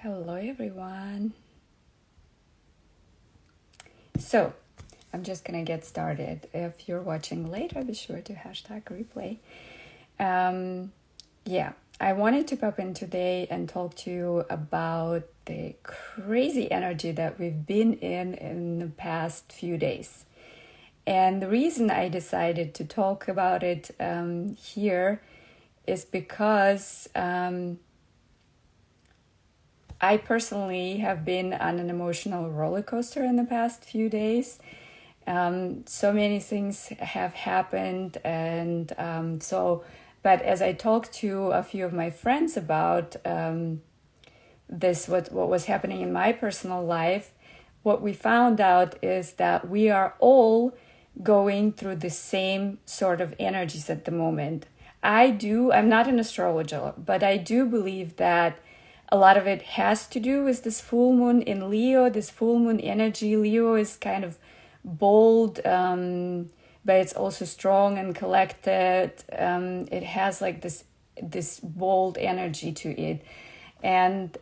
Hello, everyone. So, I'm just gonna get started. If you're watching later, be sure to hashtag replay. I wanted to pop in today and talk to you about the crazy energy that we've been in the past few days. And the reason I decided to talk about it here is because I personally have been on an emotional roller coaster in the past few days. So many things have happened, and but as I talked to a few of my friends about what was happening in my personal life, what we found out is that we are all going through the same sort of energies at the moment. I'm not an astrologer, but I do believe that a lot of it has to do with this full moon in Leo, this full moon energy. Leo is kind of bold, but it's also strong and collected. It has like this bold energy to it. And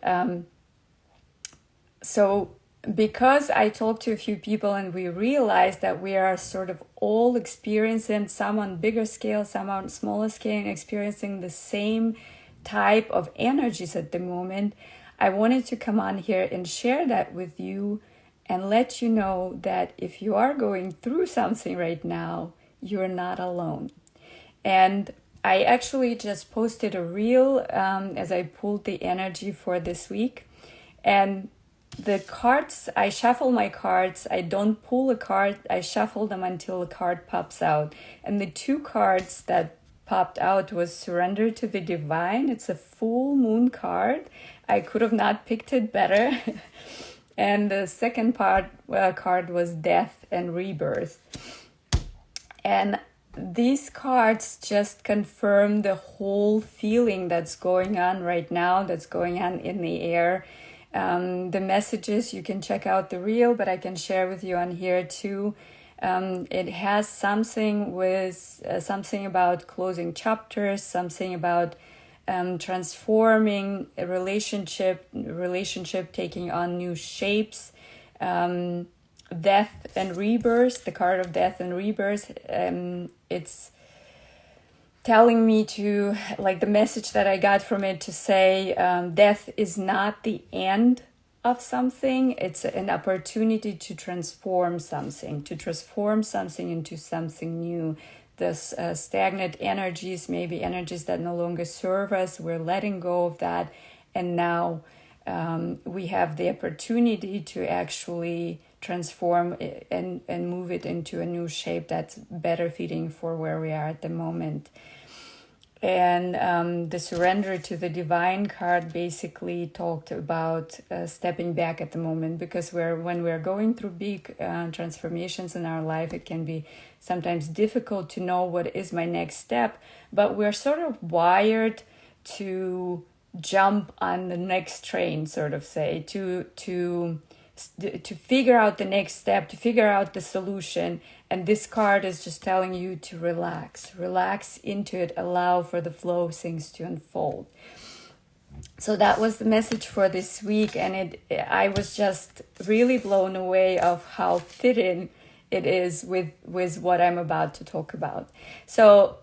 so because I talked to a few people and we realized that we are sort of all experiencing, some on bigger scale, some on smaller scale, experiencing the same type of energies at the moment, I wanted to come on here and share that with you and let you know that if you are going through something right now, you're not alone. And I actually just posted a reel as I pulled the energy for this week. And the cards, I shuffle my cards. I don't pull a card. I shuffle them until a card pops out. And the two cards that popped out was Surrender to the Divine. It's a full moon card. I could have not picked it better. And the second card was Death and Rebirth. And these cards just confirm the whole feeling that's going on right now, that's going on in the air. The messages, you can check out the reel, but I can share with you on here too. It has something about closing chapters, something about transforming a relationship taking on new shapes. Death and Rebirth, the card of Death and Rebirth, it's telling me to, like, the message that I got from it to say death is not the end of something. It's an opportunity to transform something into something new. This stagnant energies, maybe energies that no longer serve us, we're letting go of that. And now we have the opportunity to actually transform it and move it into a new shape that's better fitting for where we are at the moment. And the Surrender to the Divine card basically talked about stepping back at the moment, because when we're going through big transformations in our life, it can be sometimes difficult to know what is my next step, but we're sort of wired to jump on the next train, sort of say, to figure out the next step, to figure out the solution. And this card is just telling you to relax into it, allow for the flow of things to unfold. So that was the message for this week, and I was just really blown away of how fitting it is with what I'm about to talk about. So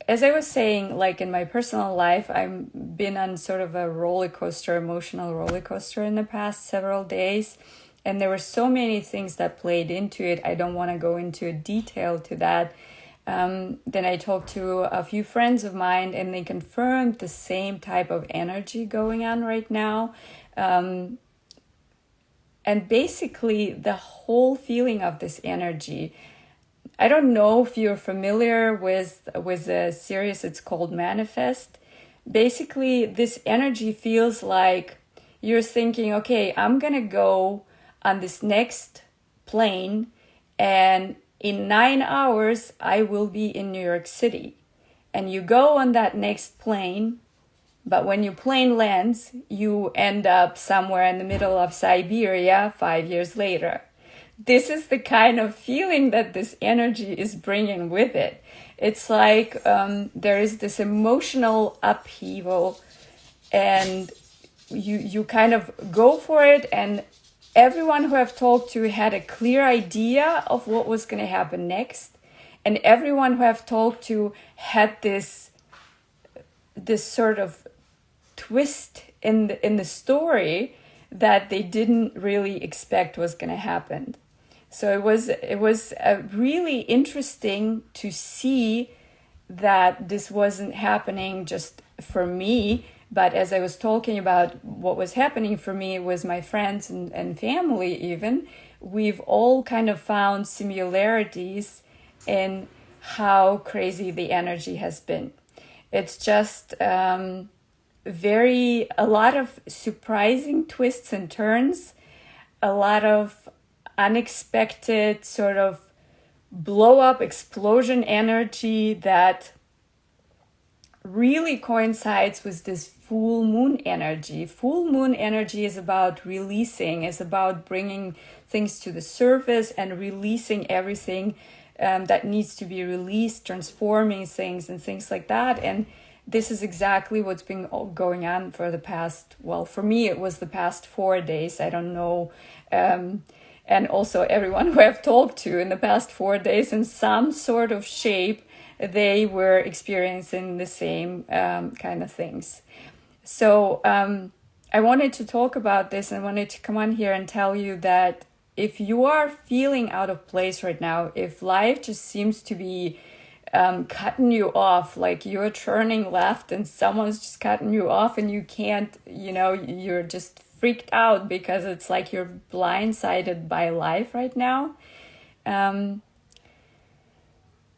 as I was saying, like in my personal life, I've been on sort of a emotional roller coaster in the past several days. And there were so many things that played into it. I don't want to go into detail to that. Then I talked to a few friends of mine, and they confirmed the same type of energy going on right now. And basically, the whole feeling of this energy, I don't know if you're familiar with a series, it's called Manifest. Basically, this energy feels like you're thinking, okay, I'm going to go on this next plane, and in 9 hours, I will be in New York City. And you go on that next plane, but when your plane lands, you end up somewhere in the middle of Siberia 5 years later. This is the kind of feeling that this energy is bringing with it. It's like there is this emotional upheaval, and you kind of go for it, and everyone who I've talked to had a clear idea of what was going to happen next, and everyone who I've talked to had this sort of twist in the story that they didn't really expect was going to happen. So it was really interesting to see that this wasn't happening just for me, but as I was talking about what was happening for me with my friends and family even, we've all kind of found similarities in how crazy the energy has been. It's just a lot of surprising twists and turns, a lot of unexpected sort of blow up explosion energy that really coincides with this full moon energy. Full moon energy is about releasing, is about bringing things to the surface and releasing everything that needs to be released, transforming things and things like that. And this is exactly what's been going on for the past, well, for me, it was the past 4 days. I don't know. And also everyone who I've talked to in the past 4 days, in some sort of shape, they were experiencing the same kind of things. So I wanted to talk about this, and wanted to come on here and tell you that if you are feeling out of place right now, if life just seems to be cutting you off, like you're turning left and someone's just cutting you off and you can't, you're just freaked out because it's like you're blindsided by life right now.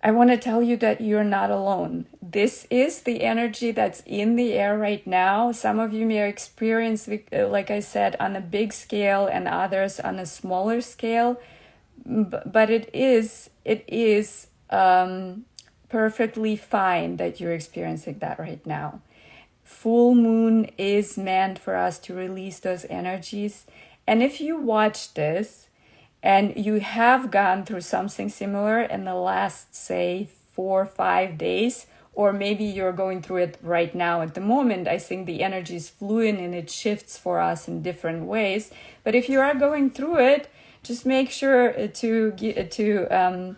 I want to tell you that you're not alone. This is the energy that's in the air right now. Some of you may experience, like I said, on a big scale, and others on a smaller scale. But it is perfectly fine that you're experiencing that right now. Full moon is meant for us to release those energies. And if you watch this and you have gone through something similar in the last, say, 4 or 5 days, or maybe you're going through it right now at the moment, I think the energy is fluid and it shifts for us in different ways. But if you are going through it, just make sure to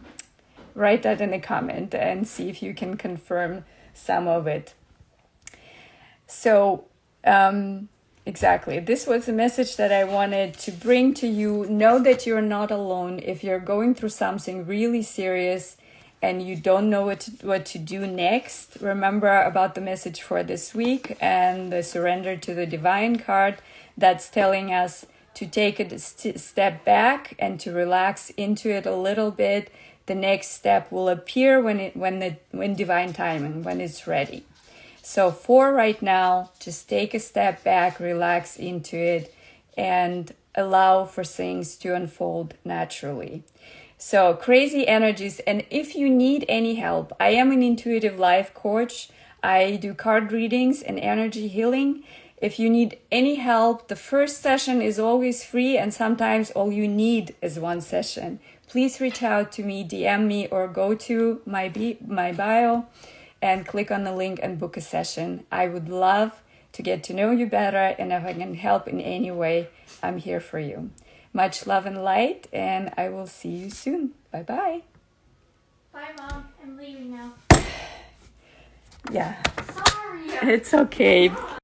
write that in a comment and see if you can confirm some of it. So, exactly. This was a message that I wanted to bring to you. Know that you're not alone. If you're going through something really serious and you don't know what to do next, remember about the message for this week and the Surrender to the Divine card that's telling us to take a step back and to relax into it a little bit. The next step will appear when divine timing, when it's ready. So for right now, just take a step back, relax into it, and allow for things to unfold naturally. So crazy energies. And if you need any help, I am an intuitive life coach. I do card readings and energy healing. If you need any help, the first session is always free, and sometimes all you need is one session. Please reach out to me, DM me, or go to my bio and click on the link and book a session. I would love to get to know you better, and if I can help in any way, I'm here for you. Much love and light, and I will see you soon. Bye-bye. Bye, Mom. I'm leaving now. Yeah. Sorry. It's okay.